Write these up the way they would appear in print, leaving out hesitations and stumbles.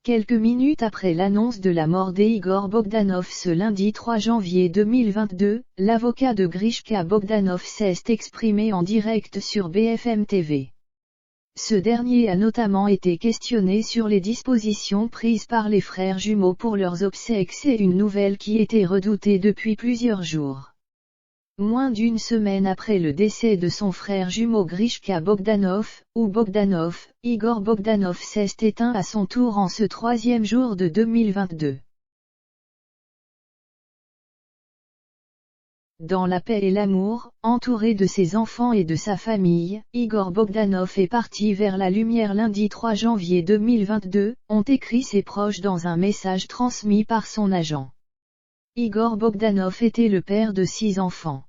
Quelques minutes après l'annonce de la mort d'Igor Bogdanov ce lundi 3 janvier 2022, l'avocat de Grishka Bogdanov s'est exprimé en direct sur BFM TV. Ce dernier a notamment été questionné sur les dispositions prises par les frères jumeaux pour leurs obsèques. C'est une nouvelle qui était redoutée depuis plusieurs jours. Moins d'une semaine après le décès de son frère jumeau Grishka Bogdanov, ou Bogdanov, Igor Bogdanov s'est éteint à son tour en ce troisième jour de 2022. Dans la paix et l'amour, entouré de ses enfants et de sa famille, Igor Bogdanov est parti vers la lumière lundi 3 janvier 2022, ont écrit ses proches dans un message transmis par son agent. Igor Bogdanov était le père de 6 enfants.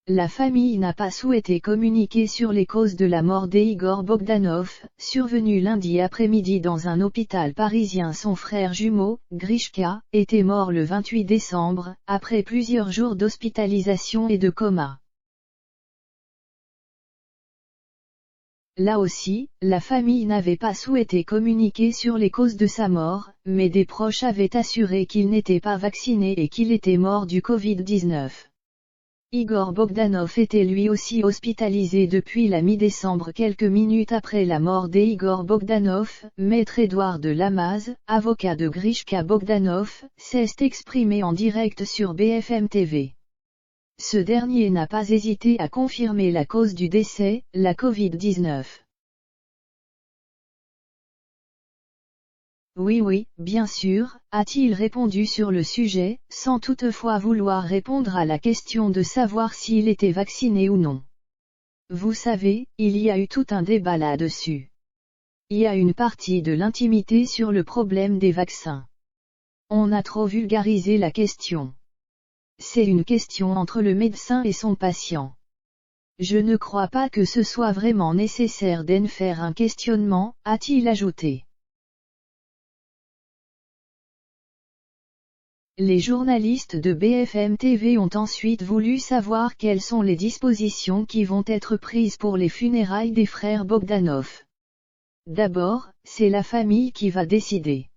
La famille n'a pas souhaité communiquer sur les causes de la mort d'Igor Bogdanov, survenue lundi après-midi dans un hôpital parisien. Son frère jumeau, Grishka, était mort le 28 décembre, après plusieurs jours d'hospitalisation et de coma. Là aussi, la famille n'avait pas souhaité communiquer sur les causes de sa mort, mais des proches avaient assuré qu'il n'était pas vacciné et qu'il était mort du Covid-19. Igor Bogdanov était lui aussi hospitalisé depuis la mi-décembre. Quelques minutes après la mort d'Igor Bogdanov, Maître Édouard de Lamaze, avocat de Grishka Bogdanov, s'est exprimé en direct sur BFM TV. Ce dernier n'a pas hésité à confirmer la cause du décès, la Covid-19. Oui, bien sûr, a-t-il répondu sur le sujet, sans toutefois vouloir répondre à la question de savoir s'il était vacciné ou non. Vous savez, il y a eu tout un débat là-dessus. Il y a une partie de l'intimité sur le problème des vaccins. On a trop vulgarisé la question. C'est une question entre le médecin et son patient. Je ne crois pas que ce soit vraiment nécessaire d'en faire un questionnement, a-t-il ajouté. Les journalistes de BFM TV ont ensuite voulu savoir quelles sont les dispositions qui vont être prises pour les funérailles des frères Bogdanov. D'abord, c'est la famille qui va décider.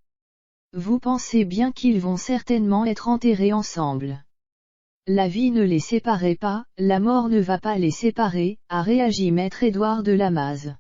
Vous pensez bien qu'ils vont certainement être enterrés ensemble. La vie ne les séparait pas, la mort ne va pas les séparer, a réagi Maître Édouard de Lamaze.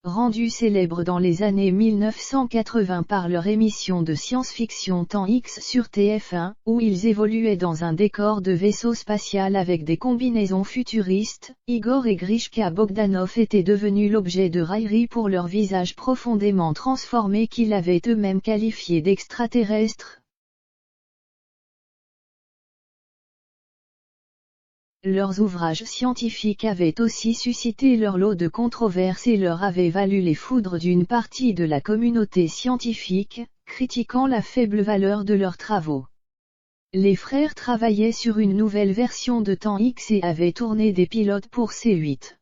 Rendus célèbres dans les années 1980 par leur émission de science-fiction Temps X sur TF1, où ils évoluaient dans un décor de vaisseau spatial avec des combinaisons futuristes, Igor et Grishka Bogdanov étaient devenus l'objet de railleries pour leurs visages profondément transformés qu'ils avaient eux-mêmes qualifiés d'extraterrestres. Leurs ouvrages scientifiques avaient aussi suscité leur lot de controverses et leur avaient valu les foudres d'une partie de la communauté scientifique, critiquant la faible valeur de leurs travaux. Les frères travaillaient sur une nouvelle version de Temps X et avaient tourné des pilotes pour C8.